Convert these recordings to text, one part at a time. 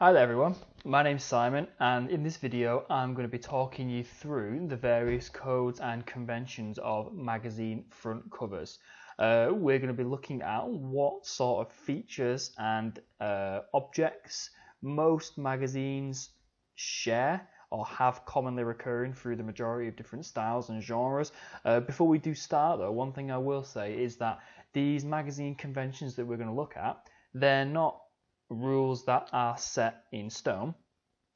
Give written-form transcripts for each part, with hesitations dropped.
Hi there everyone, my name's Simon, and in this video I'm going to be talking you through the various codes and conventions of magazine front covers. We're going to be looking at what sort of features and objects most magazines share or have commonly recurring through the majority of different styles and genres. Before we do start though, one thing I will say is that these magazine conventions that we're going to look at, they're not rules that are set in stone.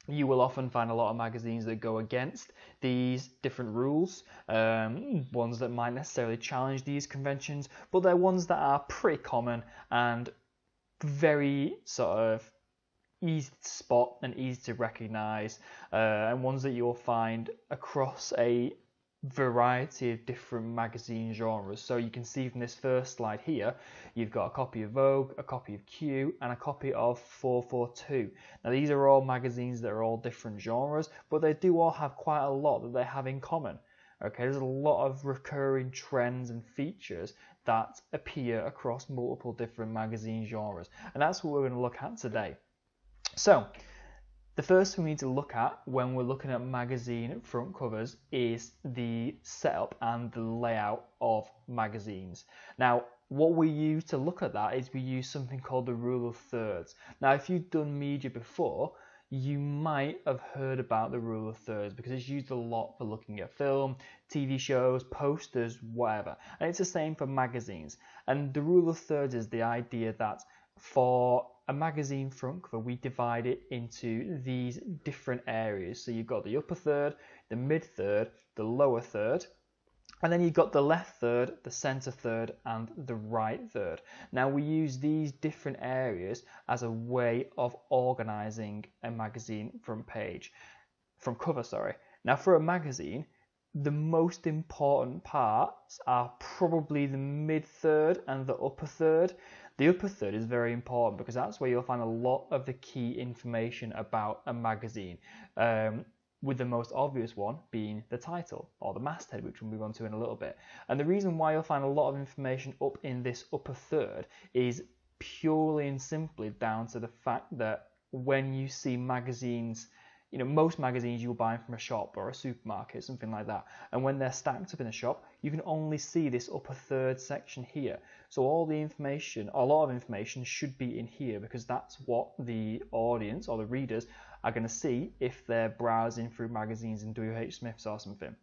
You will often find a lot of magazines that go against these different rules, ones that might necessarily challenge these conventions, but they're ones that are pretty common and very sort of easy to spot and easy to recognize, and ones that you'll find across a variety of different magazine genres. So you can see from this first slide here, you've got a copy of Vogue, a copy of Q, and a copy of 442. Now these are all magazines that are all different genres, but they do all have quite a lot that they have in common. Okay, there's a lot of recurring trends and features that appear across multiple different magazine genres, and that's what we're going to look at today. So the first thing we need to look at when we're looking at magazine front covers is the setup and the layout of magazines. Now, what we use to look at that is we use something called the rule of thirds. Now, if you've done media before, you might have heard about the rule of thirds because it's used a lot for looking at film, TV shows, posters, whatever. And it's the same for magazines. And the rule of thirds is the idea that for a magazine front cover, we divide it into these different areas. So you've got the upper third, the mid third, the lower third, and then you've got the left third, the center third, and the right third. Now we use these different areas as a way of organizing a magazine front cover. Now for a magazine, the most important parts are probably the mid third and the upper third. The upper third is very important because that's where you'll find a lot of the key information about a magazine, with the most obvious one being the title or the masthead, which we'll move on to in a little bit. And the reason why you'll find a lot of information up in this upper third is purely and simply down to the fact that when you see magazines, most magazines you'll buy from a shop or a supermarket, something like that. And when they're stacked up in a shop, you can only see this upper third section here. So all the information, a lot of information should be in here because that's what the audience or the readers are going to see if they're browsing through magazines in WH Smith's or something.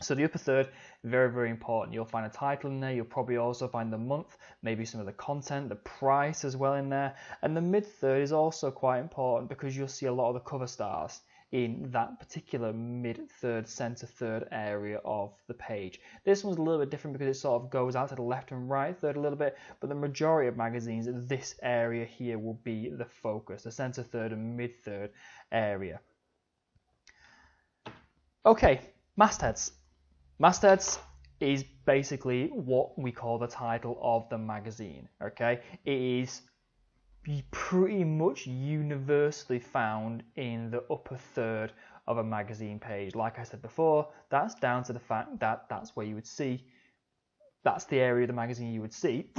So the upper third, very, very important. You'll find a title in there. You'll probably also find the month, maybe some of the content, the price as well in there. And the mid third is also quite important because you'll see a lot of the cover stars in that particular mid third, center third area of the page. This one's a little bit different because it sort of goes out to the left and right third a little bit, but the majority of magazines, this area here will be the focus, the center third and mid third area. Okay, mastheads. Mastheads is basically what we call the title of the magazine. Okay, it is pretty much universally found in the upper third of a magazine page. Like I said before, that's down to the fact that that's where you would see, that's the area of the magazine you would see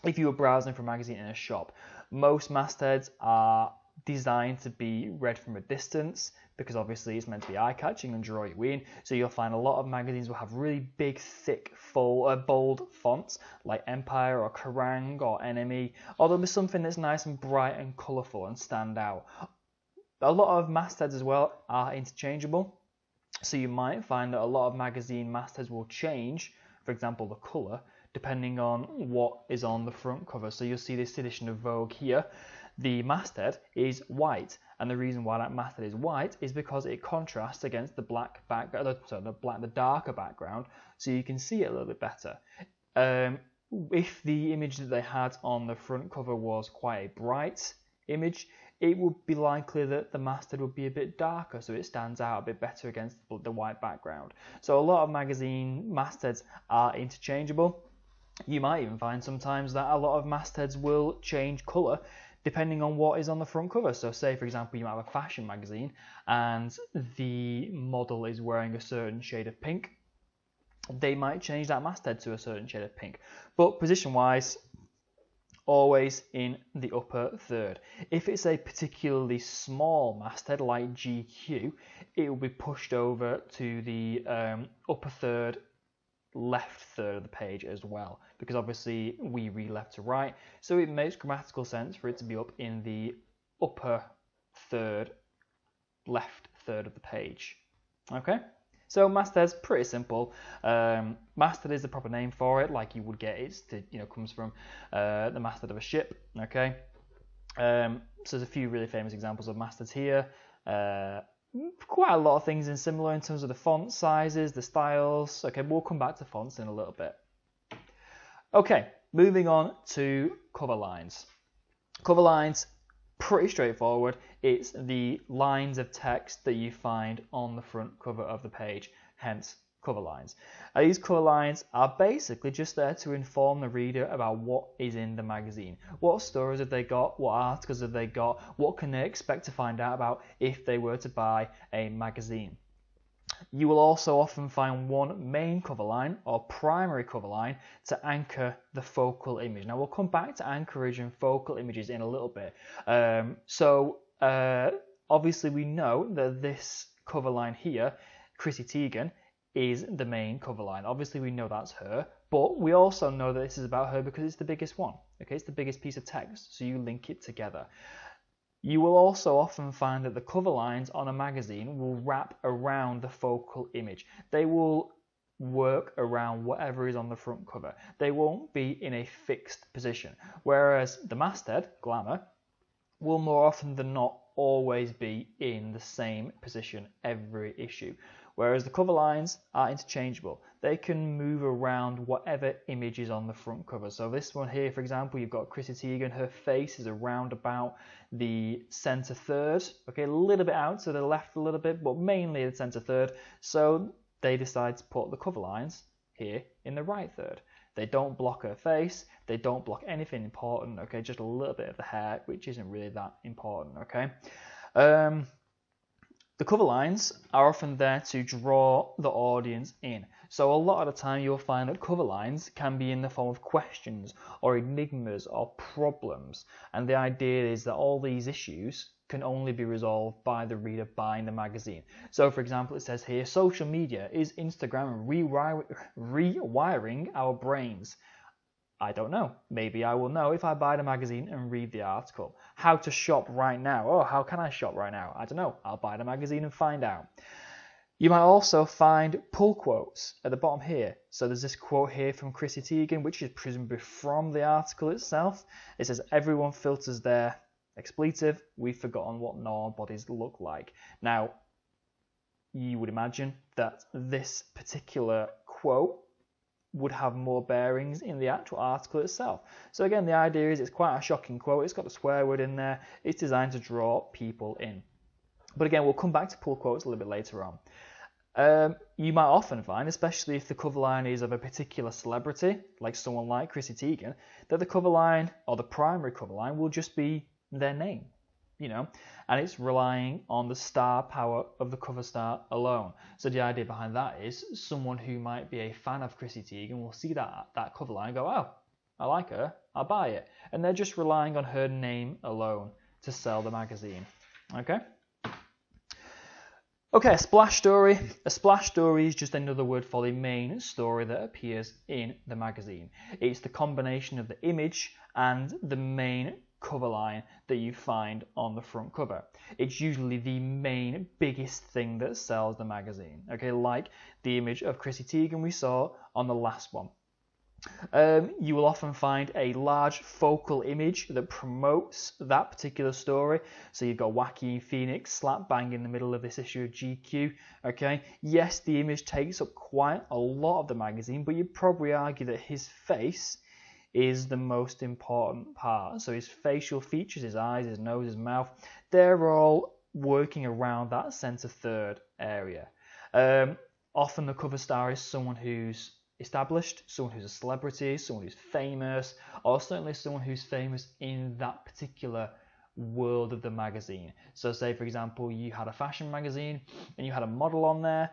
if you were browsing for a magazine in a shop. Most mastheads are designed to be read from a distance because obviously it's meant to be eye-catching and draw you in. So you'll find a lot of magazines will have really big, thick, bold fonts like Empire or Kerrang or NME, or there'll be something that's nice and bright and colourful and stand out. A lot of mastheads as well are interchangeable, so you might find that a lot of magazine mastheads will change, for example the colour, depending on what is on the front cover. So you'll see this edition of Vogue here. The masthead is white, and the reason why that masthead is white is because it contrasts against the black background, the darker background, so you can see it a little bit better. If the image that they had on the front cover was quite a bright image, it would be likely that the masthead would be a bit darker, so it stands out a bit better against the white background. So a lot of magazine mastheads are interchangeable. You might even find sometimes that a lot of mastheads will change colour depending on what is on the front cover. So say for example you might have a fashion magazine and the model is wearing a certain shade of pink, they might change that masthead to a certain shade of pink. But position wise, always in the upper third. If it's a particularly small masthead like GQ, it will be pushed over to the upper third, left third of the page as well, because obviously we read left to right, so it makes grammatical sense for it to be up in the upper third, left third of the page. Okay, so masthead's pretty simple. Masthead is the proper name for it, like you would get it comes from the masthead of a ship. Okay, so there's a few really famous examples of mastheads here. Quite a lot of things in similar in terms of the font sizes, the styles. Okay, we'll come back to fonts in a little bit. Okay, moving on to cover lines. Cover lines, pretty straightforward. It's the lines of text that you find on the front cover of the page, hence cover lines. These cover lines are basically just there to inform the reader about what is in the magazine. What stories have they got? What articles have they got? What can they expect to find out about if they were to buy a magazine? You will also often find one main cover line or primary cover line to anchor the focal image. Now we'll come back to anchorage and focal images in a little bit. Obviously we know that this cover line here, Chrissy Teigen, is the main cover line. Obviously we know that's her, but we also know that this is about her because it's the biggest one. Okay, it's the biggest piece of text, so you link it together. You will also often find that the cover lines on a magazine will wrap around the focal image. They will work around whatever is on the front cover. They won't be in a fixed position, whereas the masthead, Glamour, will more often than not always be in the same position every issue. Whereas the cover lines are interchangeable. They can move around whatever image is on the front cover. So this one here, for example, you've got Chrissy Teigen. Her face is around about the center third. Okay, a little bit out to the left a little bit, but mainly the center third. So they decide to put the cover lines here in the right third. They don't block her face. They don't block anything important. Okay, just a little bit of the hair, which isn't really that important. Okay. The cover lines are often there to draw the audience in. So a lot of the time you'll find that cover lines can be in the form of questions or enigmas or problems. And the idea is that all these issues can only be resolved by the reader buying the magazine. So for example, it says here, social media, is Instagram rewiring our brains? I don't know. Maybe I will know if I buy the magazine and read the article. How to shop right now? Oh, how can I shop right now? I don't know. I'll buy the magazine and find out. You might also find pull quotes at the bottom here. So there's this quote here from Chrissy Teigen, which is presumably from the article itself. It says, everyone filters their expletive. We've forgotten what normal bodies look like. Now, you would imagine that this particular quote would have more bearings in the actual article itself. So again, the idea is it's quite a shocking quote. It's got a swear word in there. It's designed to draw people in. But again, we'll come back to pull quotes a little bit later on. You might often find, especially if the cover line is of a particular celebrity, like someone like Chrissy Teigen, that the cover line or the primary cover line will just be their name, and it's relying on the star power of the cover star alone. So the idea behind that is someone who might be a fan of Chrissy Teigen will see that cover line and go, oh, I like her, I'll buy it. And they're just relying on her name alone to sell the magazine. Okay, a splash story. A splash story is just another word for the main story that appears in the magazine. It's the combination of the image and the main cover line that you find on the front cover. It's usually the main biggest thing that sells the magazine. Okay, like the image of Chrissy Teigen we saw on the last one. You will often find a large focal image that promotes that particular story. So you've got Joaquin Phoenix slap bang in the middle of this issue of GQ. Okay, yes, the image takes up quite a lot of the magazine, but you'd probably argue that his face is the most important part. So his facial features, his eyes, his nose, his mouth, they're all working around that center third area. Often the cover star is someone who's established, someone who's a celebrity, someone who's famous, or certainly someone who's famous in that particular world of the magazine. So say, for example, you had a fashion magazine and you had a model on there,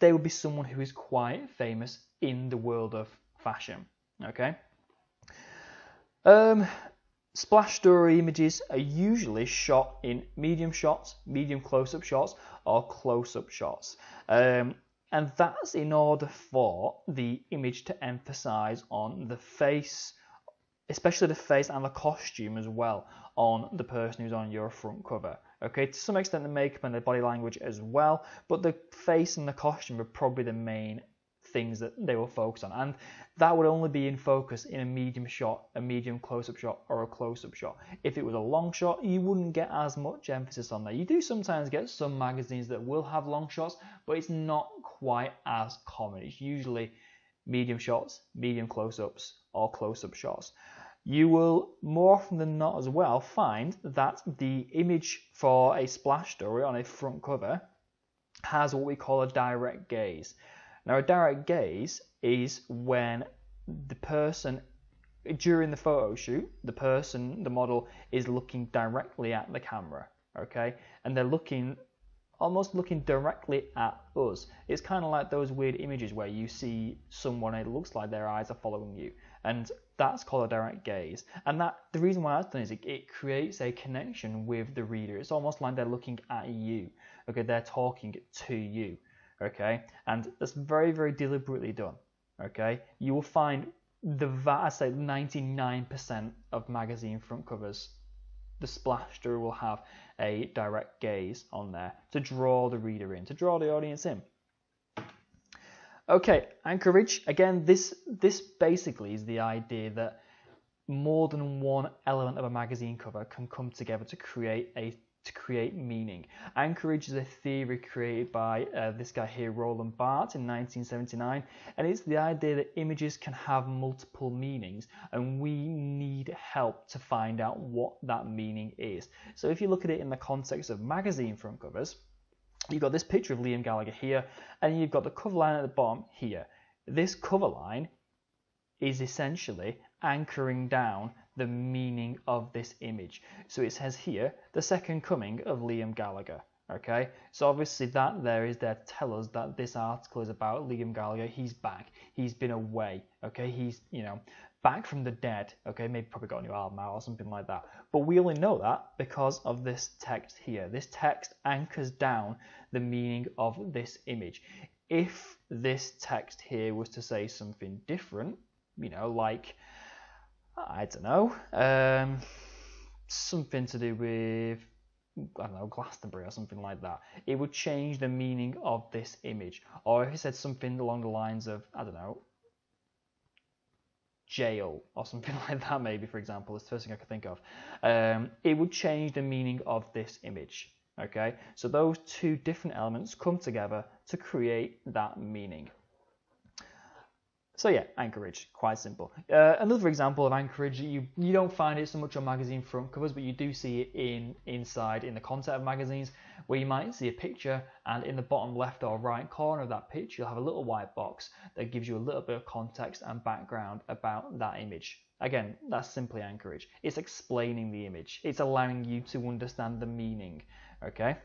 they would be someone who is quite famous in the world of fashion. Okay. Splash story images are usually shot in medium shots, medium close-up shots, or close-up shots. And that's in order for the image to emphasize on the face, especially the face and the costume as well, on the person who's on your front cover. Okay, to some extent the makeup and the body language as well, but the face and the costume are probably the main things that they will focus on, and that would only be in focus in a medium shot, a medium close-up shot, or a close-up shot. If it was a long shot, you wouldn't get as much emphasis on that. You do sometimes get some magazines that will have long shots, but it's not quite as common. It's usually medium shots, medium close-ups, or close-up shots. You will more often than not as well find that the image for a splash story on a front cover has what we call a direct gaze. Now, a direct gaze is when the person, during the photo shoot, the model is looking directly at the camera, okay? And they're almost looking directly at us. It's kind of like those weird images where you see someone and it looks like their eyes are following you. And that's called a direct gaze. And the reason why that's done is it creates a connection with the reader. It's almost like they're looking at you, okay? They're talking to you. Okay, and that's very, very deliberately done. Okay, you will find I say 99% of magazine front covers, the splash story will have a direct gaze on there to draw the reader in, to draw the audience in. Okay, anchorage. Again, this basically is the idea that more than one element of a magazine cover can come together to create meaning. Anchorage is a theory created by this guy here, Roland Barthes, in 1979, and it's the idea that images can have multiple meanings, and we need help to find out what that meaning is. So if you look at it in the context of magazine front covers, you've got this picture of Liam Gallagher here, and you've got the cover line at the bottom here. This cover line is essentially anchoring down the meaning of this image. So it says here, the second coming of Liam Gallagher. Okay, so obviously that there is there to tell us that this article is about Liam Gallagher. He's back. He's been away. Okay, he's back from the dead. Okay, maybe probably got a new album out or something like that. But we only know that because of this text here. This text anchors down the meaning of this image. If this text here was to say something different, like, I don't know, something to do with, I don't know, Glastonbury or something like that, it would change the meaning of this image. Or if it said something along the lines of, I don't know, jail or something like that, maybe, for example, it's the first thing I could think of, it would change the meaning of this image. Okay, so those two different elements come together to create that meaning. So yeah, anchorage, quite simple. Another example of anchorage, you don't find it so much on magazine front covers, but you do see it inside in the content of magazines, where you might see a picture, and in the bottom left or right corner of that picture, you'll have a little white box that gives you a little bit of context and background about that image. Again, that's simply anchorage. It's explaining the image. It's allowing you to understand the meaning. Okay.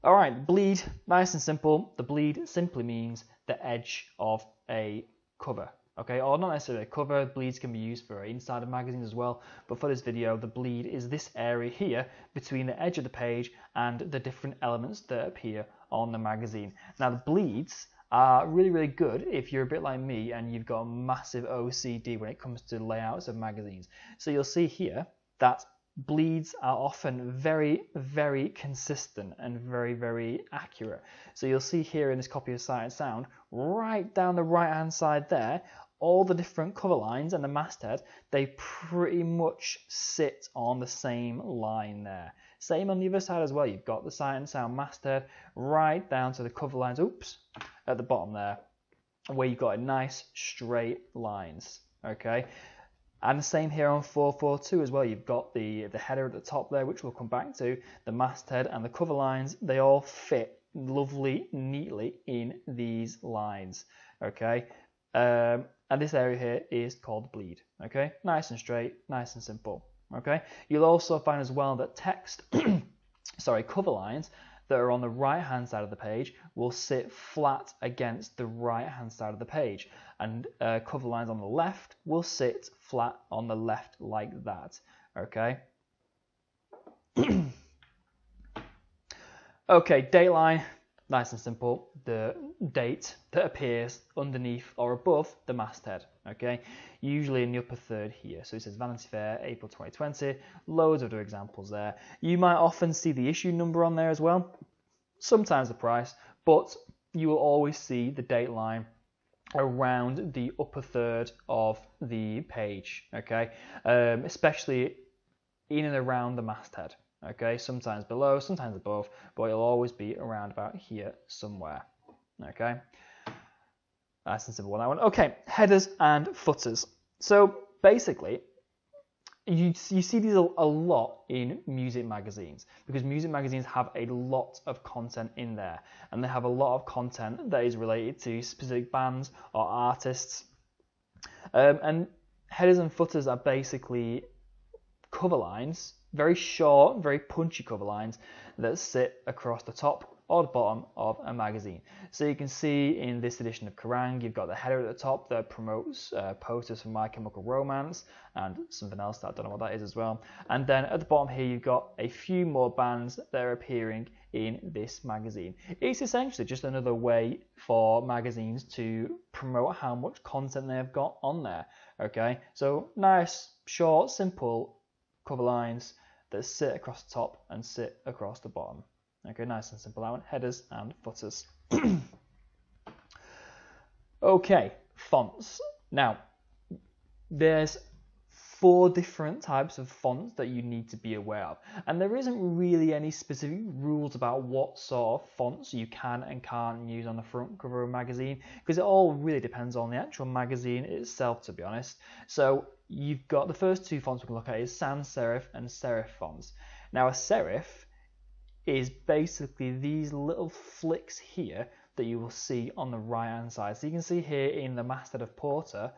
All right, bleed, nice and simple. The bleed simply means the edge of a cover, okay, or not necessarily a cover. Bleeds can be used for inside of magazines as well, but for this video, the bleed is this area here between the edge of the page and the different elements that appear on the magazine. Now, the bleeds are really, really good if you're a bit like me and you've got a massive OCD when it comes to layouts of magazines. So you'll see here that bleeds are often very, very consistent and very, very accurate. So you'll see here in this copy of Sight and Sound, right down the right hand side there, all the different cover lines and the masthead, they pretty much sit on the same line there. Same on the other side as well. You've got the Sight and Sound masthead right down to the cover lines, at the bottom there, where you've got a nice straight lines, okay? And the same here on 442 as well. You've got the header at the top there, which we'll come back to, the masthead and the cover lines. They all fit lovely, neatly in these lines. Okay, and this area here is called bleed. Okay, nice and straight, nice and simple. Okay, you'll also find as well that text, cover lines, that are on the right hand side of the page will sit flat against the right hand side of the page, and cover lines on the left will sit flat on the left like that. Okay. Okay, dateline, nice and simple, the date that appears underneath or above the masthead, okay, usually in the upper third here. So it says Vanity Fair, April 2020, loads of other examples there. You might often see the issue number on there as well, sometimes the price, but you will always see the date line around the upper third of the page, okay, especially in and around the masthead. Okay, sometimes below, sometimes above, but it'll always be around about here somewhere. Okay, nice and simple on that one. Okay, headers and footers. So basically, you see these a lot in music magazines, because music magazines have a lot of content in there, and they have a lot of content that is related to specific bands or artists. And headers and footers are basically cover lines, very short, very punchy cover lines that sit across the top or the bottom of a magazine. So you can see in this edition of Kerrang, you've got the header at the top that promotes posters from My Chemical Romance and something else that I don't know what that is as well. And then at the bottom here, you've got a few more bands that are appearing in this magazine. It's essentially just another way for magazines to promote how much content they've got on there. Okay, so nice, short, simple cover lines that sit across the top and sit across the bottom. Okay, nice and simple that one. Headers and footers. Okay, fonts. Now, there's 4 different types of fonts that you need to be aware of, and there isn't really any specific rules about what sort of fonts you can and can't use on the front cover of a magazine, because it all really depends on the actual magazine itself, to be honest. So you've got the first 2 fonts we can look at is sans serif and serif fonts. Now a serif is basically these little flicks here that you will see on the right hand side. So you can see here in the masthead of Porter,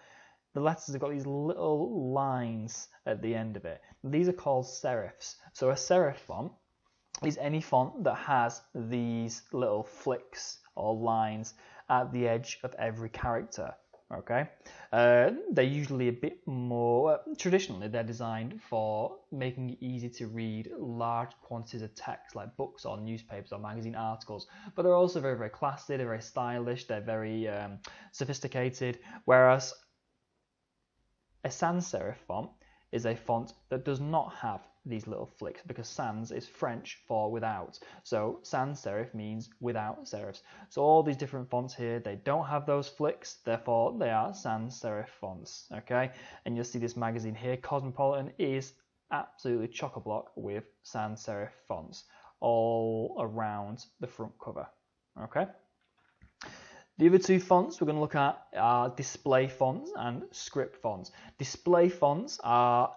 the letters have got these little lines at the end of it. These are called serifs. So a serif font is any font that has these little flicks or lines at the edge of every character. Okay, they're usually a bit more, traditionally they're designed for making it easy to read large quantities of text like books or newspapers or magazine articles, but they're also very, very classy, they're very stylish, they're very sophisticated, whereas a sans serif font is a font that does not have these little flicks, because sans is French for without. So sans serif means without serifs. So all these different fonts here, they don't have those flicks, therefore they are sans serif fonts. Okay, and you'll see this magazine here, Cosmopolitan, is absolutely chock-a-block with sans serif fonts all around the front cover. Okay. The other 2 fonts we're going to look at are display fonts and script fonts. Display fonts are,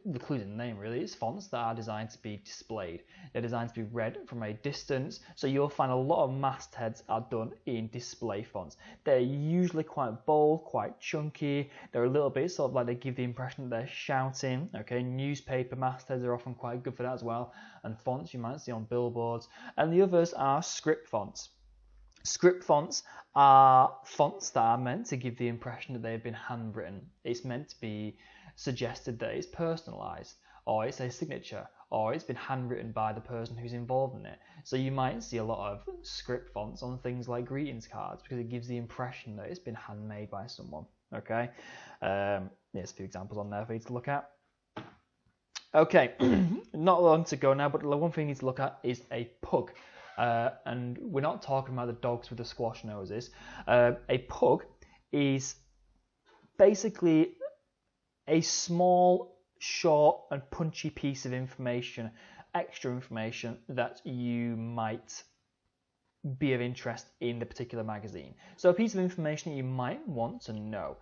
including the name really, it's fonts that are designed to be displayed. They're designed to be read from a distance, so you'll find a lot of mastheads are done in display fonts. They're usually quite bold, quite chunky, they're a little bit sort of like they give the impression that they're shouting. Okay, newspaper mastheads are often quite good for that as well, and fonts you might see on billboards. And the others are script fonts. Script fonts are fonts that are meant to give the impression that they've been handwritten. It's meant to be suggested that it's personalised, or it's a signature, or it's been handwritten by the person who's involved in it. So you might see a lot of script fonts on things like greetings cards, because it gives the impression that it's been handmade by someone. Okay, there's a few examples on there for you to look at. Okay, not long to go now, but the one thing you need to look at is a pug. And we're not talking about the dogs with the squash noses. A pug is basically a small, short and punchy piece of information, extra information that you might be of interest in the particular magazine. So a piece of information that you might want to know.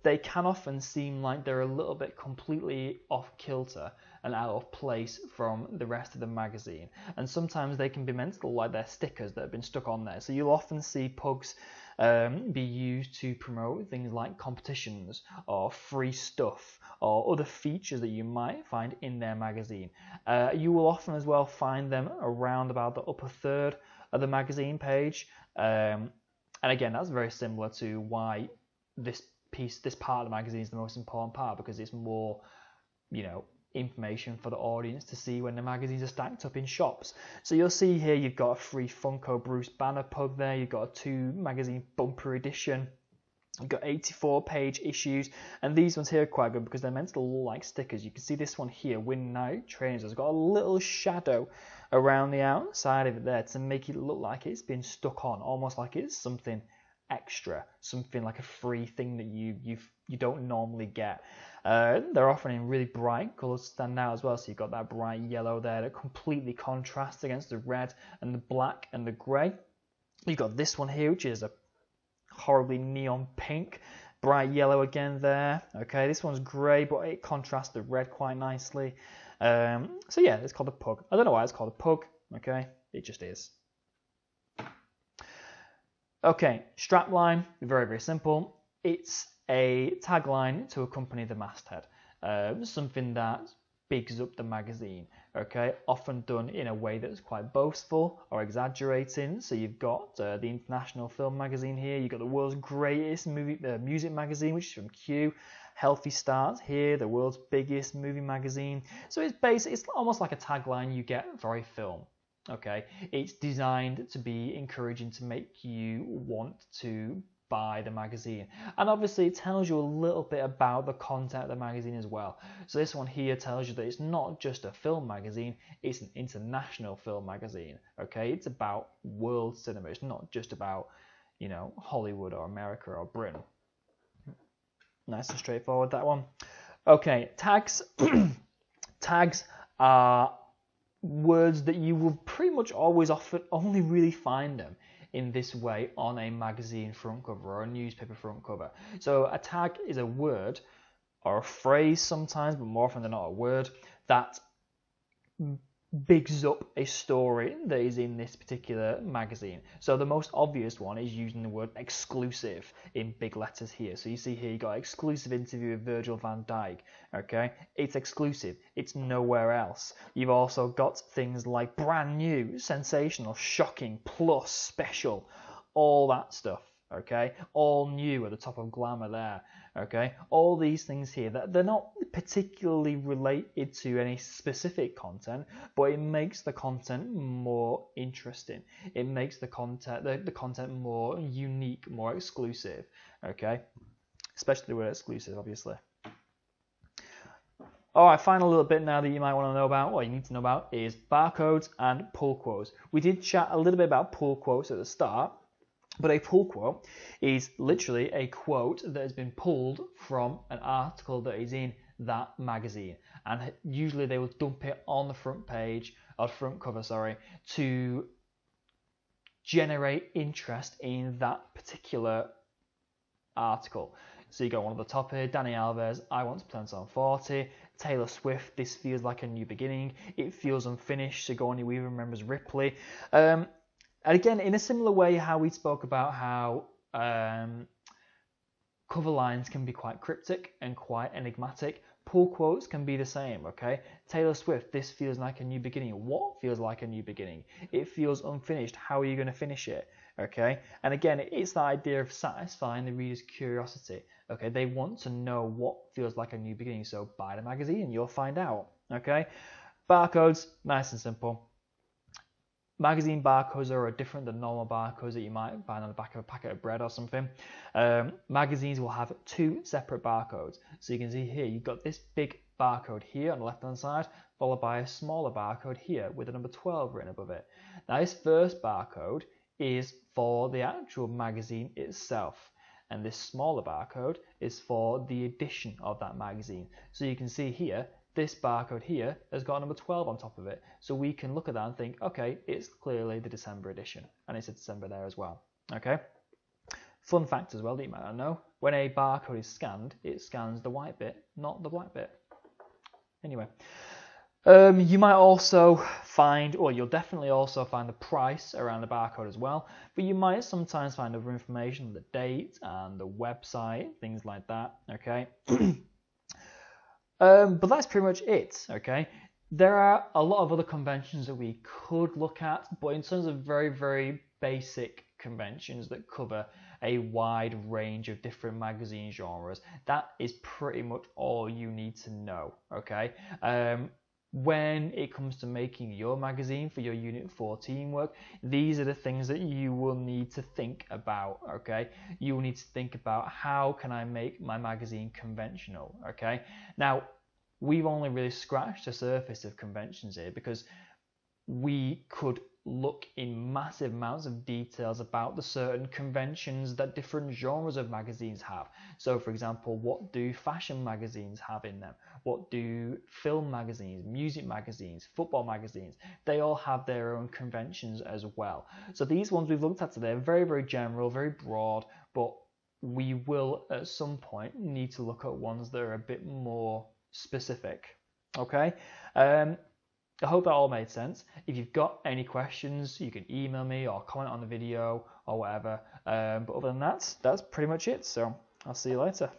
They can often seem like they're a little bit completely off kilter and out of place from the rest of the magazine, and sometimes they can be meant to look like they're stickers that have been stuck on there. So you'll often see pugs be used to promote things like competitions or free stuff or other features that you might find in their magazine. You will often as well find them around about the upper third of the magazine page. And again, that's very similar to why this part of the magazine is the most important part, because it's more, information for the audience to see when the magazines are stacked up in shops. So you'll see here you've got a free Funko Bruce banner pug there, you've got a 2 magazine bumper edition, you've got 84-page issues, and these ones here are quite good because they're meant to look like stickers. You can see this one here, Win Night Trainers, has got a little shadow around the outside of it there to make it look like it's been stuck on, almost like it's something extra, something like a free thing that you don't normally get. They're often in really bright colours to stand out as well, so you've got that bright yellow there that completely contrasts against the red and the black and the grey. You've got this one here, which is a horribly neon pink, bright yellow again there. Okay, this one's grey, but it contrasts the red quite nicely. So yeah, it's called a pug. I don't know why it's called a pug. Okay, it just is. Okay, strapline, very, very simple. It's a tagline to accompany the masthead, something that bigs up the magazine, okay, often done in a way that's quite boastful or exaggerating. So you've got the International Film Magazine here, you've got the world's greatest music magazine, which is from Q, Healthy Start here, the world's biggest movie magazine. So it's almost like a tagline you get for a film. Okay, it's designed to be encouraging, to make you want to buy the magazine, and obviously it tells you a little bit about the content of the magazine as well. So this one here tells you that it's not just a film magazine, it's an international film magazine. Okay, it's about world cinema, it's not just about, Hollywood or America or Britain. Nice and straightforward, that one. Okay, tags. Tags are words that you will pretty much always only really find them in this way on a magazine front cover or a newspaper front cover. So a tag is a word or a phrase sometimes, but more often than not a word that bigs up a story that is in this particular magazine. So the most obvious one is using the word exclusive in big letters here. So you see here you got exclusive interview with Virgil van Dijk. Okay, it's exclusive, it's nowhere else. You've also got things like brand new, sensational, shocking, plus, special, all that stuff. Okay, all new at the top of glamour there. Okay, all these things here that they're not particularly related to any specific content, but it makes the content more interesting. It makes the content more unique, more exclusive. Okay, especially the word exclusive, obviously. All right, final little bit now that you might want to know about, what you need to know about, is barcodes and pull quotes. We did chat a little bit about pull quotes at the start. But a pull quote is literally a quote that has been pulled from an article that is in that magazine, and usually they will dump it on the front page or front cover, to generate interest in that particular article. So you got one at the top here, Danny Alves, I want to play on 40. Taylor Swift, this feels like a new beginning. It feels unfinished. Sigourney Weaver remembers Ripley. And again, in a similar way how we spoke about how cover lines can be quite cryptic and quite enigmatic, pull quotes can be the same, okay? Taylor Swift, this feels like a new beginning. What feels like a new beginning? It feels unfinished. How are you going to finish it? Okay? And again, it's the idea of satisfying the reader's curiosity. Okay? They want to know what feels like a new beginning, so buy the magazine and you'll find out. Okay? Barcodes, nice and simple. Magazine barcodes are different than normal barcodes that you might find on the back of a packet of bread or something. Magazines will have 2 separate barcodes. So you can see here, you've got this big barcode here on the left-hand side, followed by a smaller barcode here with the number 12 written above it. Now this first barcode is for the actual magazine itself, and this smaller barcode is for the edition of that magazine. So you can see here, this barcode here has got number 12 on top of it. So we can look at that and think, okay, it's clearly the December edition. And it's a December there as well. Okay. Fun fact as well that you might not know. When a barcode is scanned, it scans the white bit, not the black bit. Anyway. You might also find, or you'll definitely also find the price around the barcode as well, but you might sometimes find other information, the date and the website, things like that, okay? But that's pretty much it, okay? There are a lot of other conventions that we could look at, but in terms of very, very basic conventions that cover a wide range of different magazine genres, that is pretty much all you need to know, okay? When it comes to making your magazine for your Unit 14 work, these are the things that you will need to think about, okay? You will need to think about, how can I make my magazine conventional, okay? Now, we've only really scratched the surface of conventions here, because we could look in massive amounts of details about the certain conventions that different genres of magazines have. So for example, what do fashion magazines have in them? What do film magazines, music magazines, football magazines? They all have their own conventions as well. So these ones we've looked at today are very, very general, very broad, but we will at some point need to look at ones that are a bit more specific. Okay? I hope that all made sense. If you've got any questions, you can email me or comment on the video or whatever. But other than that, that's pretty much it. So I'll see you later.